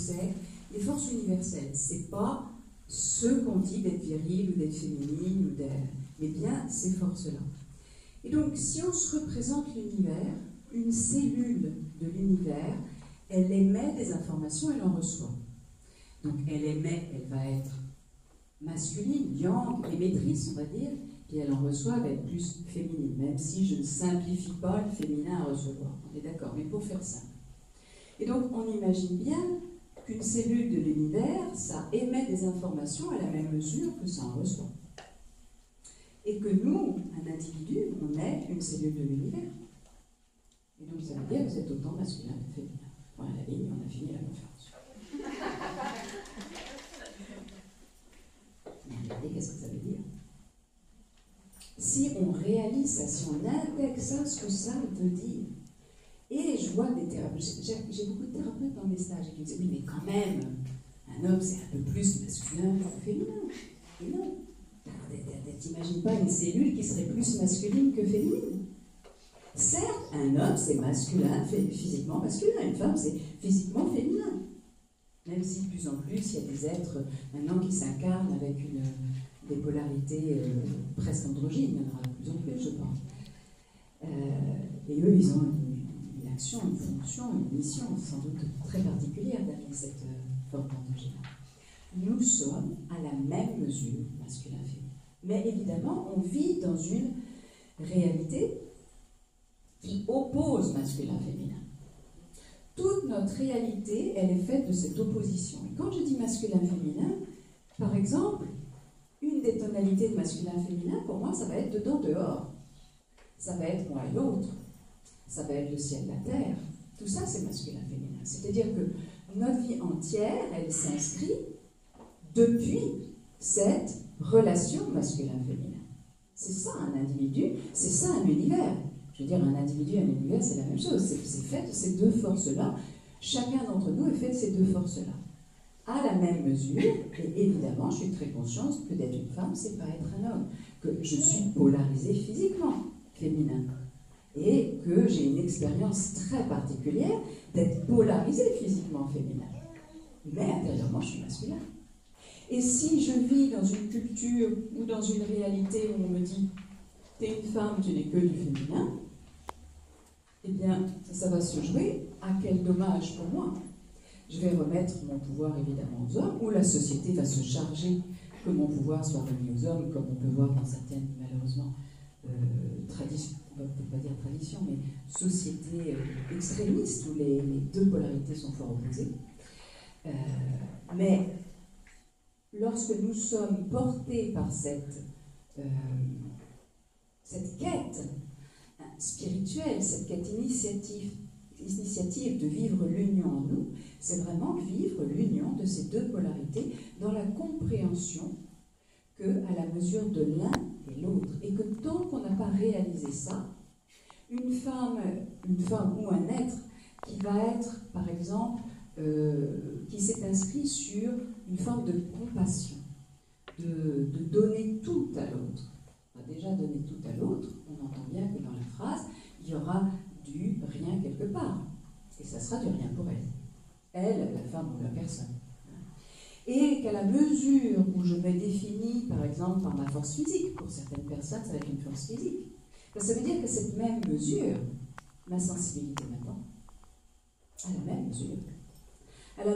c'est les forces universelles. C'est pas ce qu'on dit d'être viril ou d'être féminine, mais bien ces forces-là. Et donc, si on se représente l'univers, une cellule de l'univers, elle émet des informations, elle en reçoit. Donc, elle émet, elle va être masculine, yang, émettrice, on va dire, puis elle en reçoit, elle va être plus féminine, même si je ne simplifie pas le féminin à recevoir. On est d'accord, mais pour faire simple. Et donc, on imagine bien qu'une cellule de l'univers, ça émet des informations à la même mesure que ça en reçoit. Et que nous, un individu, on est une cellule de l'univers. Et donc, ça veut dire que c'est autant masculin que féminin. Voilà la ligne, on a fini la conférence. Mais regardez, qu'est-ce que ça veut dire? Si on réalise ça, si on intègre ça, ce que ça veut dire, et je vois des thérapeutes, j'ai beaucoup de thérapeutes dans mes stages qui me disent, oui, mais quand même, un homme, c'est un peu plus masculin que féminin. Et non. T'imagines pas une cellule qui serait plus masculine que féminine. Certes, un homme, c'est masculin, physiquement masculin, une femme, c'est physiquement féminin. Même si de plus en plus, il y a des êtres maintenant qui s'incarnent avec des polarités presque androgynes, il y en aura de plus en plus, je pense. Et eux, ils ont une action, une fonction, une mission sans doute très particulière d'amener cette forme d'androgyne. Nous sommes à la même mesure masculin-féminin. Mais évidemment, on vit dans une réalité qui oppose masculin-féminin. Toute notre réalité, elle est faite de cette opposition. Et quand je dis masculin-féminin, par exemple, une des tonalités de masculin-féminin, pour moi, ça va être dedans-dehors. Ça va être moi et l'autre. Ça va être le ciel, la terre. Tout ça, c'est masculin-féminin. C'est-à-dire que notre vie entière, elle s'inscrit depuis cette relation masculin-féminin. C'est ça un individu, c'est ça un univers. Je veux dire, un individu et un univers, c'est la même chose. C'est fait de ces deux forces-là. Chacun d'entre nous est fait de ces deux forces-là. À la même mesure, et évidemment, je suis très consciente que d'être une femme, c'est pas être un homme. Que je suis polarisée physiquement, féminin. Et que j'ai une expérience très particulière d'être polarisée physiquement, féminin. Mais intérieurement, je suis masculin. Et si je vis dans une culture ou dans une réalité où on me dit « t'es une femme, tu n'es que du féminin », eh bien, ça va se jouer à quel dommage pour moi. Je vais remettre mon pouvoir évidemment aux hommes, ou la société va se charger que mon pouvoir soit remis aux hommes, comme on peut voir dans certaines, malheureusement, traditions, on ne peut pas dire tradition, mais sociétés extrémistes où les deux polarités sont fort opposées. Mais lorsque nous sommes portés par cette quête spirituelle, cette quête initiative de vivre l'union en nous, c'est vraiment vivre l'union de ces deux polarités dans la compréhension qu'à la mesure de l'un et l'autre. Et que tant qu'on n'a pas réalisé ça, une femme ou un être qui va être, par exemple, qui s'est inscrit sur une forme de compassion, de donner tout à l'autre. Déjà donner tout à l'autre, on entend bien que dans la phrase, il y aura du rien quelque part. Et ça sera du rien pour elle. Elle, la femme ou la personne. Et qu'à la mesure où je me définis, par exemple, par ma force physique, pour certaines personnes, ça va être une force physique. Ça veut dire que cette même mesure, ma sensibilité maintenant, à la même mesure, à la